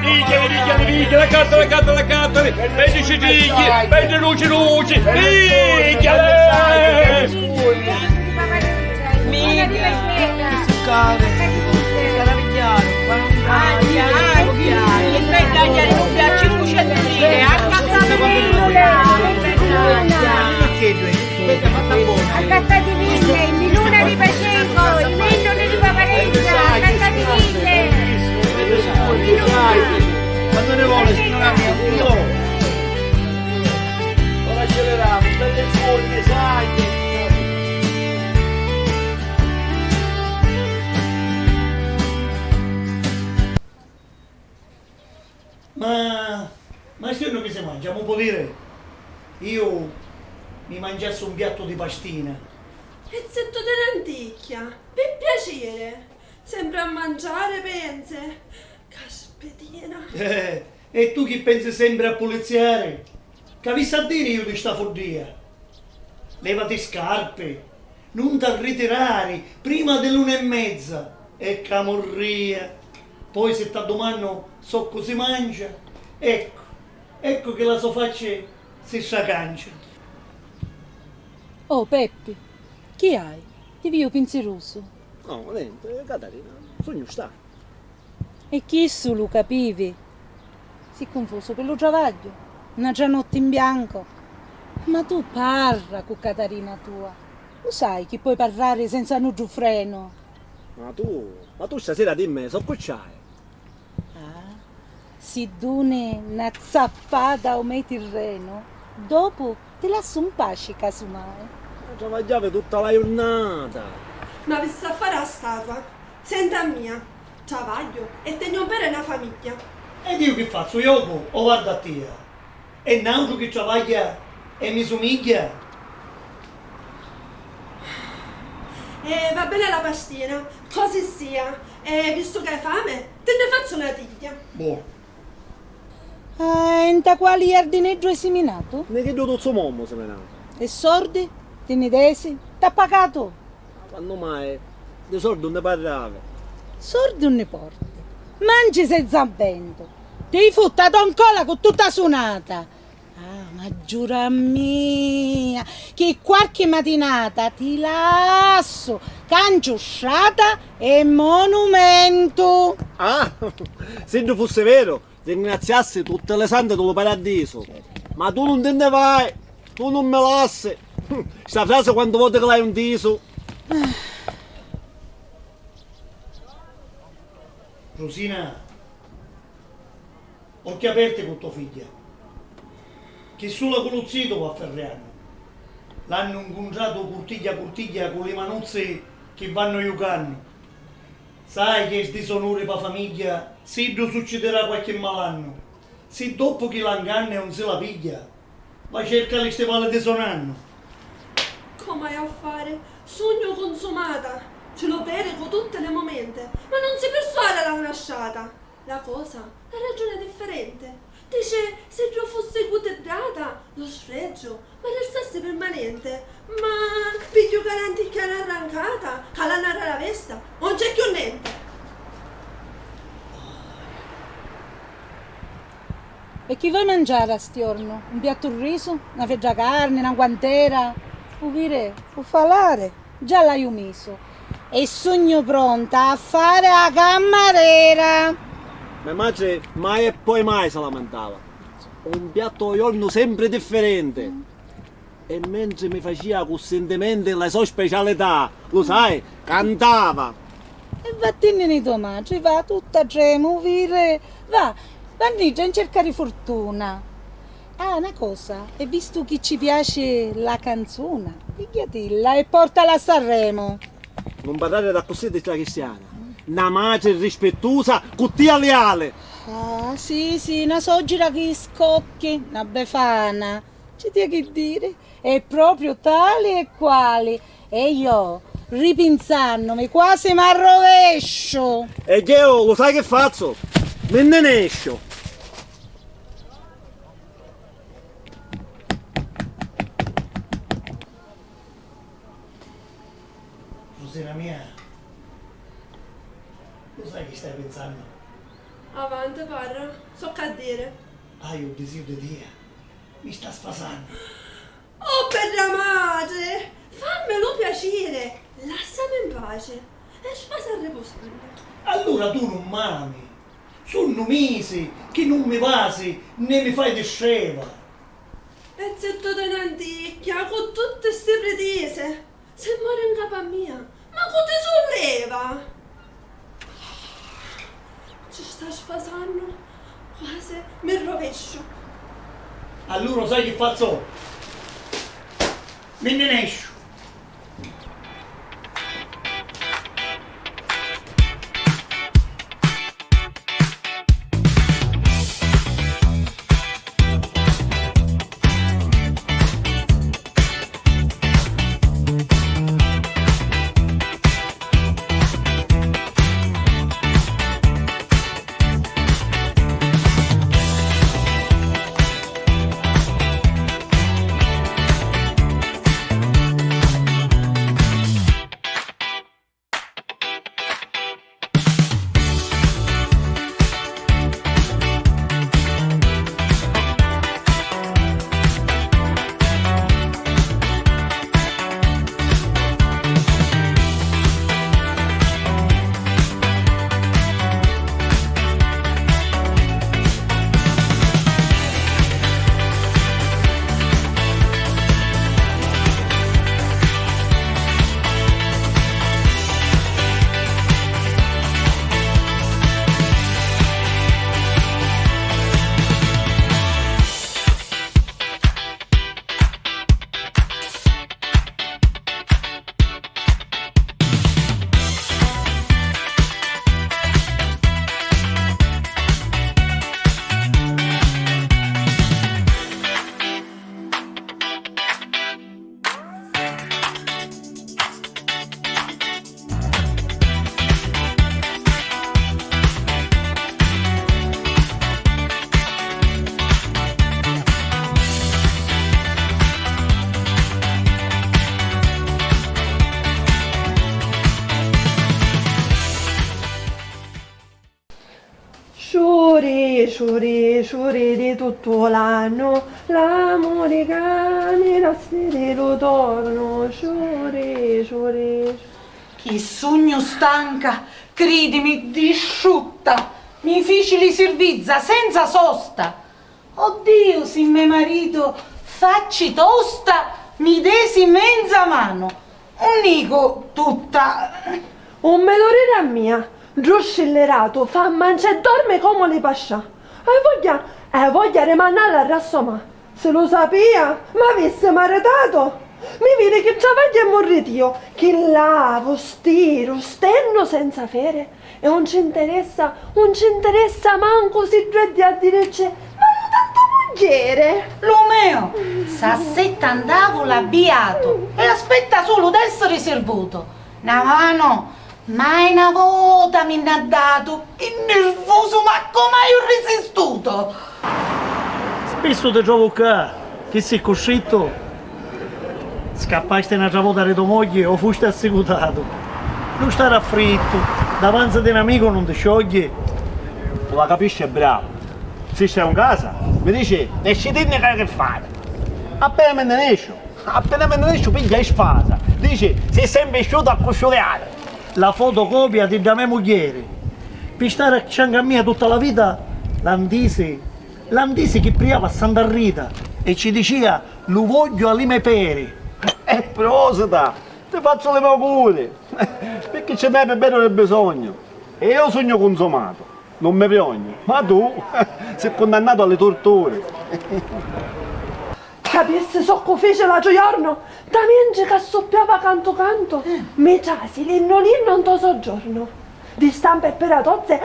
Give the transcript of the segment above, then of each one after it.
Righiale, la carta, vedi cicigli, vedi luci, righiale! Accattati mille, in luna di Paceco, in mendole di Papareggia, accattati mille! Quando ne vuole, signora mia, io! Ora acceleriamo, belle forme, sai! Ma se non che si mangia, non può dire? Io mi mangiassi un piatto di pastina. Pezzetto di lenticchia, per piacere. Sembra a mangiare, pense. Caspetina. E tu che pensi sempre a poliziare? Che vi sa dire io di sta follia? Levati scarpe, non ti ritirare prima dell'1:30 e camorria. Poi se ti domandano so cosa si mangia, ecco che la sua faccia si sciacancia. Oh Peppi, chi hai? Ti vedo pensieroso. No, niente, Caterina, sogno sta. E chi su lo capivi? Si è confuso per lo travaglio, una gianotte in bianco. Ma tu parla con Caterina tua. Lo sai che puoi parlare senza un freno. Ma tu stasera dimmi, so che c'hai? Si dune una zappata o metti il reno, dopo ti lascio un pace casomai. Travagliate tutta la giornata. Ma vi sta a fare la statua? Senta mia, travaglio e tengo bene una famiglia. Ed io che faccio? Io o guarda a te? È un altro che travaglia e mi somiglia? Va bene la pastina, così sia. E visto che hai fame, te ne faccio una tiglia. Boh. In quali giardineggio hai seminato? Ne chiedo tutto mondo se me ne. E sordi? Tinidesi? T'ha pagato? Quando mai? Di soldi non ne parlava. Sordi non ne porti. Mangi senza vento. Ti futta ancora con tutta suonata. Ma giura mia, che qualche mattinata ti lascio canciosciata e monumento. Se non fosse vero, ringraziassi tutte le sante dello paradiso. Ma tu non te ne vai, tu non me lasci. Sta frase quando vuoi che l'hai un diso. Rosina, occhi aperti con tua figlia. Che sulla coluzzito va a Ferriano. L'hanno incontrato curtiglia con le manuzze che vanno giocando. Sai che è disonore per la famiglia se succederà qualche malanno. Se dopo che l'anganna non se la piglia, ma cerca le stevale disonanno. Come hai a fare? Sogno consumata. Ce lo bere con tutte le momente, ma non si persuade la lasciata. La cosa, la ragione è differente. Dice, se io fosse cutedrata, lo sfregio, ma restasse permanente. Ma piglio garanti che era arrancata, che la narra la vesta, non c'è più niente. E chi vuoi mangiare a stiorno? Un piatto di riso? Una feggia carne? Una guantera? Uvire, o falare? Già l'hai omesso. E sogno pronta a fare la cameriera. Mia madre mai e poi mai si lamentava. Un piatto di giorno sempre differente. E mentre mi faceva con sentimento le sue specialità, lo sai, cantava. E vattene di tua madre, va tutta gemovire. Va, vannigia in cerca di fortuna. Una cosa, e visto che ci piace la canzone, pigliatilla e portala a Sanremo. Non parlare da così di cristiana. Una madre rispettosa, con tia leale. Sì, una soggira che scocchi, una befana. Ci tiene che dire? È proprio tale e quale. E io, ripinzandomi, quasi mi arrovescio. E che io, lo sai che faccio? Me ne esco. Rosina mia, lo sai che stai pensando? Avanti, parra. So che dire. Io desiderio di te. Mi sta sfasando. Oh, bella madre! Fammelo piacere! Lasciami in pace e spasa a riposare. Allora tu non m'ami. Sono mesi che non mi vasi né mi fai di sceva. E se tu te ne anticchia con tutte queste pretese, se muore in capo a mia, ma come ti solleva? Ci sta sfasando, quasi mi rovescio. Allora sai che faccio? Me ne esco. Sciuri di tutto l'anno, l'amore che nasce lo torno, sciuri. Chi sogno stanca, credimi, disciutta, mi ficili servizza senza sosta. Oddio, se mio marito facci tosta, mi desi mezza mano, un dico tutta. Un melorina a mia, giù scellerato, fa mangiare e dorme come le pascià. E voglia rimanere a rassomà. Se lo sapeva, ma avesse maritato. Mi vede che travaglio e morritio, che lavo, stiro, stenno senza fere. E non ci interessa manco si dretti a dire c'è. Ma non tanto mugliere. Lo mio, s'assetta andavola beato e aspetta solo d'essere servuto. Una mano, mai una volta mi ha dato, che nervoso, ma come ho resistuto? Spesso ti trovo qua, che sei coscetto, scappaste un'altra volta da tua moglie o fusti assicurato. Non stare affritto, davanti di un amico non ti sciogli. Tu la capisci, è bravo. Se stai in casa, mi dice, esci te che fare. Appena me ne esco, piglia e sfasa. Dice, sei sempre asciutto a cusciolare. La fotocopia di da mia moglie. Per stare a fianco a mia tutta la vita, l'andisi che priava a Santa Rita e ci diceva, lo voglio alle mie pere. Prosita, ti faccio le mie auguri. Perché c'è me per bene del bisogno. E io sogno consumato, non mi piogno. Ma tu sei condannato alle torture. Capisse so che fece l'altro giorno? Da mente che soppiava canto, mi ciasi l'inno in to soggiorno. Di stampa e per tozze,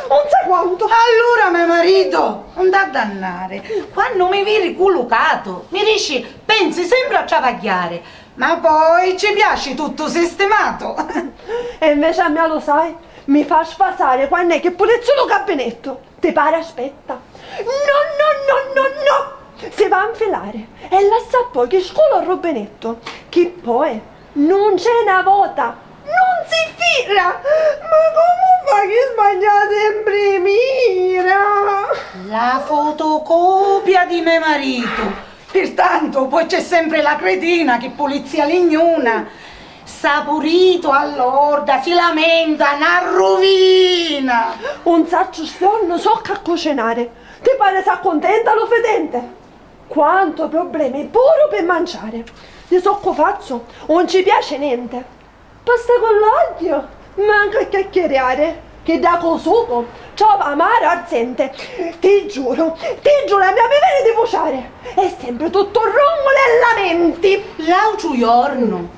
non sai quanto. Allora mio marito, non da dannare, quando mi vedi culucato, mi dici, pensi sempre a travagliare, ma poi ci piace tutto sistemato. E invece a me lo sai, mi fa sfasare quando è che pulizzo lo gabinetto. Ti pare aspetta? No! Si va a infilare e lascia poi che scuola il rubinetto, che poi non c'è una volta, non si fila, ma come Ma che sbagliate imprimere? La fotocopia di mio marito. Pertanto, poi c'è sempre la cretina che polizia lignuna. Saporito all'orda, si lamenta, una rovina. Un sacco storno so che cucinare. Ti pare si accontenta lo fedente? Quanto problemi pure per mangiare. Di socco faccio, non ci piace niente. Pasta con l'olio, manca a chiacchierare. Che da cosuto, ciò amaro arzente. Ti giuro, la mia vivere di vociare. È sempre tutto romolo e lamenti. L'altro giorno,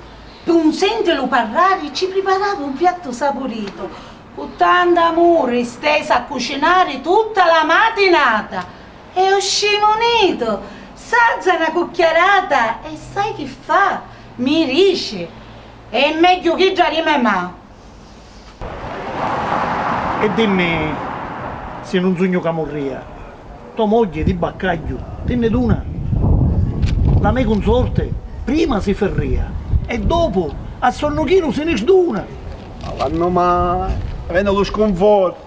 per un sentirlo parlare, ci preparava un piatto saporito, con tanto amore stesa a cucinare tutta la mattinata. E ho scimunito, salza una cucchiarata e sai che fa? Mi dice, è meglio che già di mamma. E dimmi, se non sogno camorria, tua moglie di baccaglio, tenne d'una. La mia consorte prima si ferria e dopo a sonnochino se ne sduna. Ma vanno mai, avendo lo sconforto.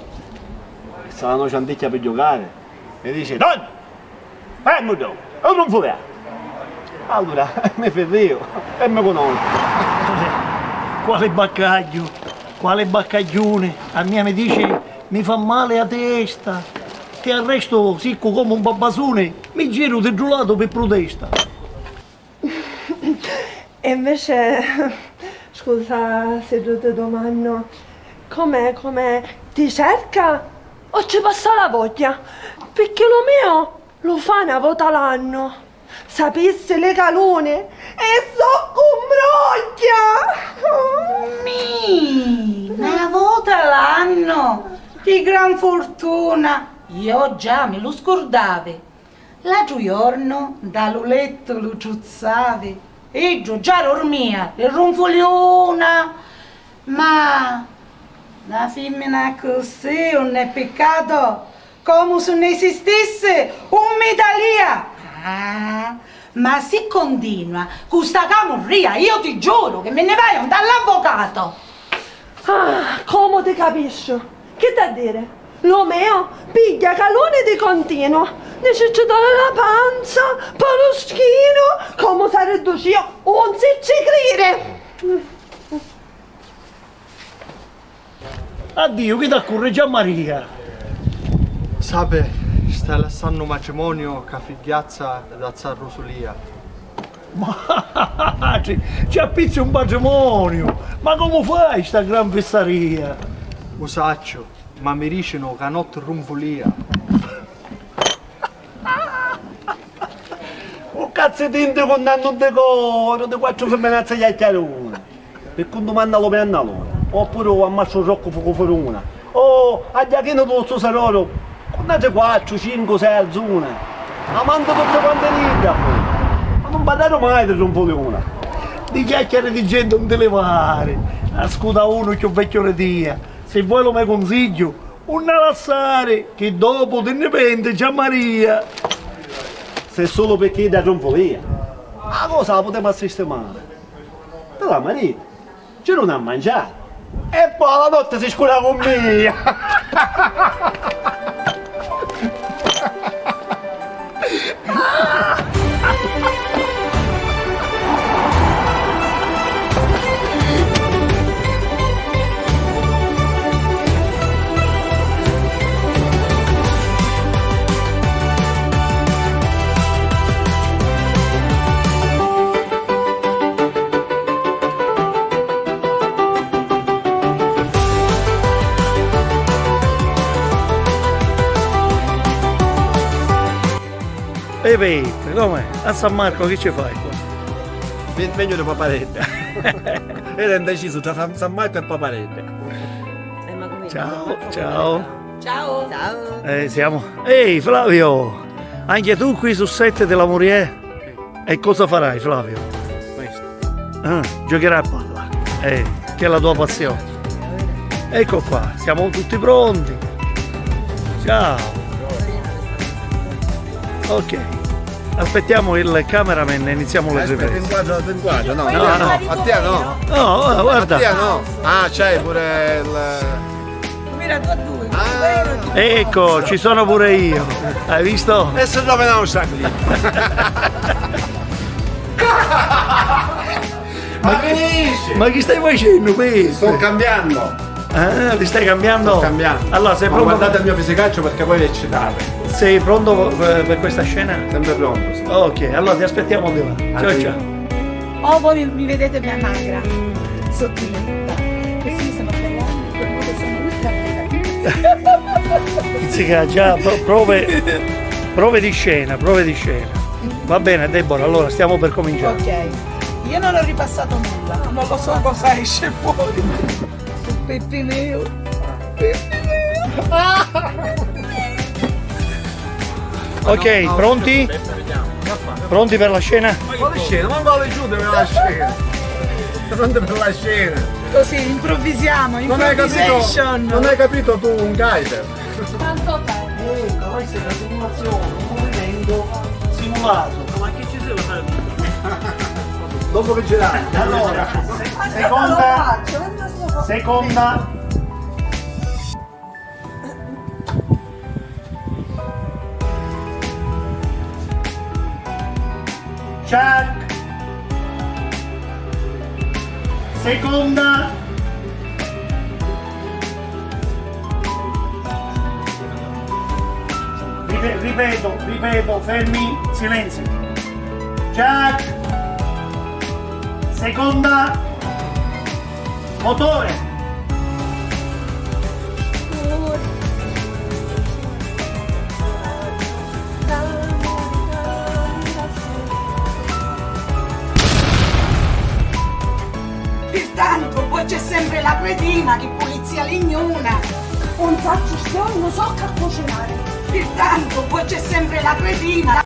Stava una cianticchia per giocare e dice, donna, fermo tu, o non voleva. Allora, mi ferrio e mi conosco. Quale baccaglio, quale baccaglione, a mia mi dice mi fa male a testa, ti arresto sicco come un babbasone, mi giro del giulato per protesta. E invece, scusa se io ti domando, com'è, ti cerca o ci passa la voglia? Perché lo mio lo fa una volta l'anno. Sapesse le calune e so combroglia! Una volta l'anno, di gran fortuna, io già me lo scordavo. L'altro giorno, dallo letto lo ciuzzavi, e io già dormia, e ronfoliona, ma la femmina così non è peccato, come se non esistesse un metallia. Ah, ma se continua con sta camorria, io ti giuro che me ne vai dall'avvocato. Ah, come ti capisco? Che da dire? Lo mio piglia calone di continuo, dice ci dà la panza, poi lo schino, come sarebbe io, non si ci crede. Addio, che da corre già Maria. Sape, stai lasciando un matrimonio che figliazza da zar Rosolia. Ma ci appizzi un matrimonio, ma come fai sta gran festaria? Usaccio, ma mi dicono che notte ronfolia. Un cazzo di tinte con un decoro, di quattro femminazze chiacchierone. Per quando manda lo pennalone, oppure ammazzo il rocco fuoco per una. O a giacchino dello suo saroro, con altre 4, 5, 6 alzune. Amando tutte quante linea, ma non parlare mai di ronfoliona. Di chiacchiere di gente non te le pare. Ascolta uno che ho vecchio redia. Se vuoi lo mio consiglio, non lasciare, che dopo te ne pende già Maria. Se solo perché da ronfolia, la cosa la potremmo sistemare. Però Maria, ci non ha mangiato. E poi la notte si scura con me. E Peppe, come? A San Marco che ci fai qua? Vengo di Paparetta. Era indeciso tra San Marco e Paparetta. Ciao, ciao. Ciao. Ciao. Siamo. Ehi Flavio, anche tu qui sul set della Mourier? E cosa farai Flavio? Questo. Giocherai a palla. Che è la tua passione. Ecco qua, siamo tutti pronti. Ciao. Ok, aspettiamo il cameraman e iniziamo le riprese. Inquadro, no, No, no. a te no. No, guarda. A te no. Ah, c'hai pure il... mira tu a due. Ecco, ci sono pure io. Hai visto? Adesso dove non sta lì? Ma chi stai facendo questo? Sto cambiando. Ah, ti stai cambiando? Sto cambiando. Allora, sei Ma pronto? guardate il mio fisicaccio perché voi vi eccitate. Sei pronto per questa scena? Sempre pronto, sì. Ok, allora ti aspettiamo di là. Ciao Addio. ciao. Oh, voi mi vedete mia magra, sottiletta. Questi sono bellani, quelli sono ultra bellani. Pizzica, già prove di scena. Va bene Deborah, allora stiamo per cominciare. Ok, io non ho ripassato nulla, non lo so cosa esce fuori. Peppe mio. Ok, pronti? Pronti per la scena? Quale scena? Non vale giù deve la scena. Pronto per la scena. Così, improvvisiamo, Non hai capito tu un geyser. Tanto bene. Ecco, questa è una simulazione, un movimento simulato. Ma che ci deve fare? Dopo che girai. Allora, seconda. Check. Seconda. Ripeto, fermi, silenzio. Check. Seconda. Motore. Pertanto poi c'è sempre la cretina che pulizia l'ignuna. Non faccio non so che cucinare. Pertanto poi c'è sempre la cretina.